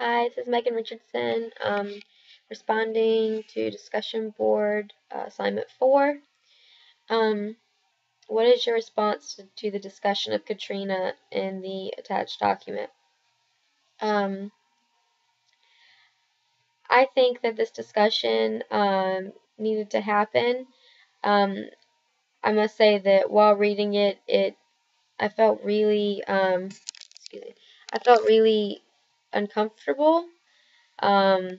Hi, this is Megan Richardson, responding to discussion board assignment 4. Um, what is your response to the discussion of Katrina in the attached document? Um, I think that this discussion needed to happen. Um, I must say that while reading it, I felt really, excuse me, I felt really uncomfortable. Um,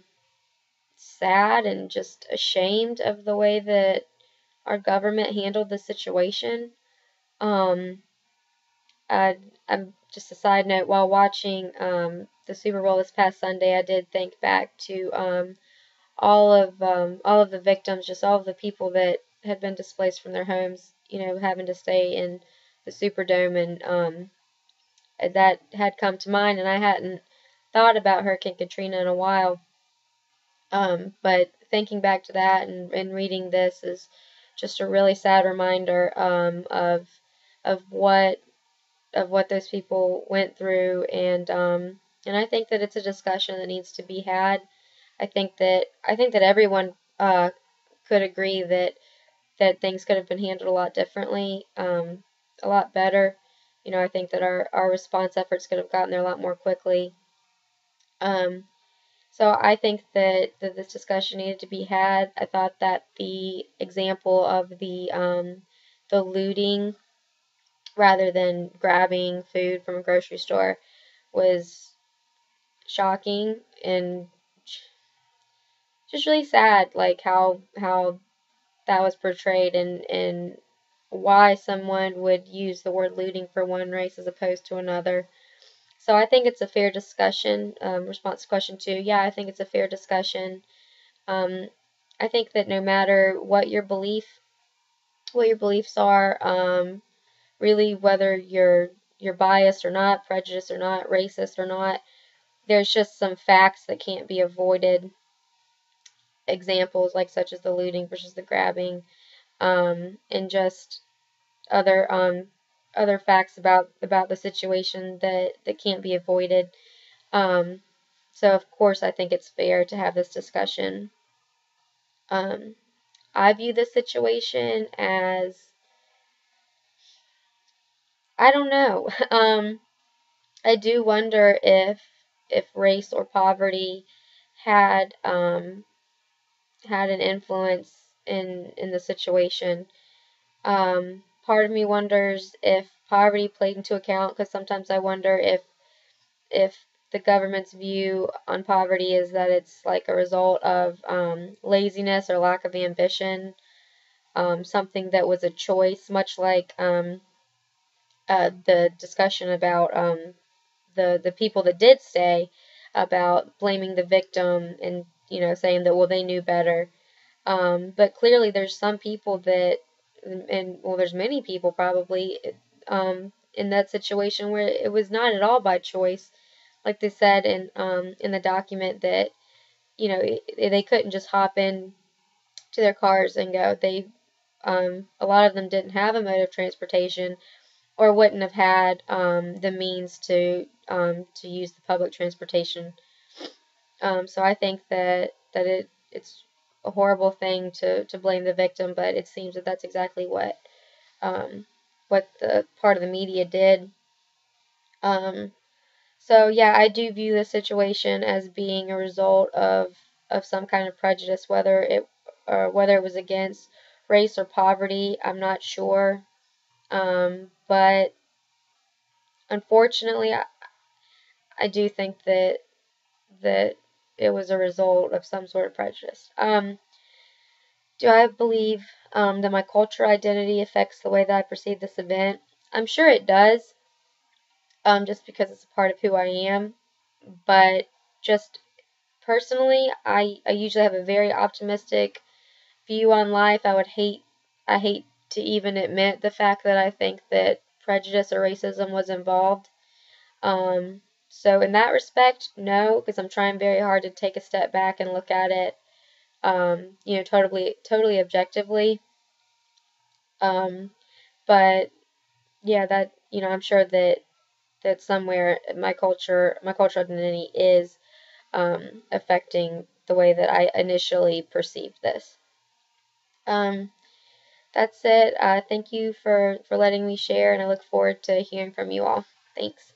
Sad and just ashamed of the way that our government handled the situation. Um, I'm just a side note. While watching the Super Bowl this past Sunday, I did think back to all of the victims, just all of the people that had been displaced from their homes. Having to stay in the Superdome, and that had come to mind, and I hadn't thought about Hurricane Katrina in a while. But thinking back to that and reading this is just a really sad reminder of what those people went through, and I think that it's a discussion that needs to be had. I think that everyone could agree that things could have been handled a lot differently, a lot better. I think that our response efforts could have gotten there a lot more quickly. Um, So I think that this discussion needed to be had. I thought that the example of the looting rather than grabbing food from a grocery store was shocking and just really sad, like how that was portrayed, and why someone would use the word looting for one race as opposed to another. So I think it's a fair discussion. Response to question 2, yeah, I think it's a fair discussion. Um, I think that no matter what your beliefs are, really whether you're biased or not, prejudiced or not, racist or not, there's just some facts that can't be avoided. Examples like such as the looting versus the grabbing, and just other other facts about the situation that can't be avoided. Um, so of course I think it's fair to have this discussion. Um, I view this situation as, I don't know. I do wonder if race or poverty had had an influence in the situation. Part of me wonders if poverty played into account, because sometimes I wonder if the government's view on poverty is that it's like a result of laziness or lack of ambition, something that was a choice, much like the discussion about the people that did stay, about blaming the victim and saying that, well, they knew better. But clearly there's some people that, and well, there's many people probably in that situation where it was not at all by choice. Like they said in the document, that they couldn't just hop in to their cars and go. A lot of them didn't have a mode of transportation, or wouldn't have had the means to use the public transportation. So I think that it's a horrible thing to blame the victim, but it seems that that's exactly what the part of the media did. Um, so yeah, I do view this situation as being a result of some kind of prejudice, whether it was against race or poverty. I'm not sure, but unfortunately, I do think that it was a result of some sort of prejudice. Do I believe that my cultural identity affects the way that I perceive this event? I'm sure it does, just because it's a part of who I am. But just personally, I usually have a very optimistic view on life. I hate to even admit the fact that I think that prejudice or racism was involved. Um, so in that respect, no, because I'm trying very hard to take a step back and look at it, totally objectively. Um, but yeah, I'm sure that somewhere my cultural identity is affecting the way that I initially perceived this. That's it. Thank you for letting me share, and I look forward to hearing from you all. Thanks.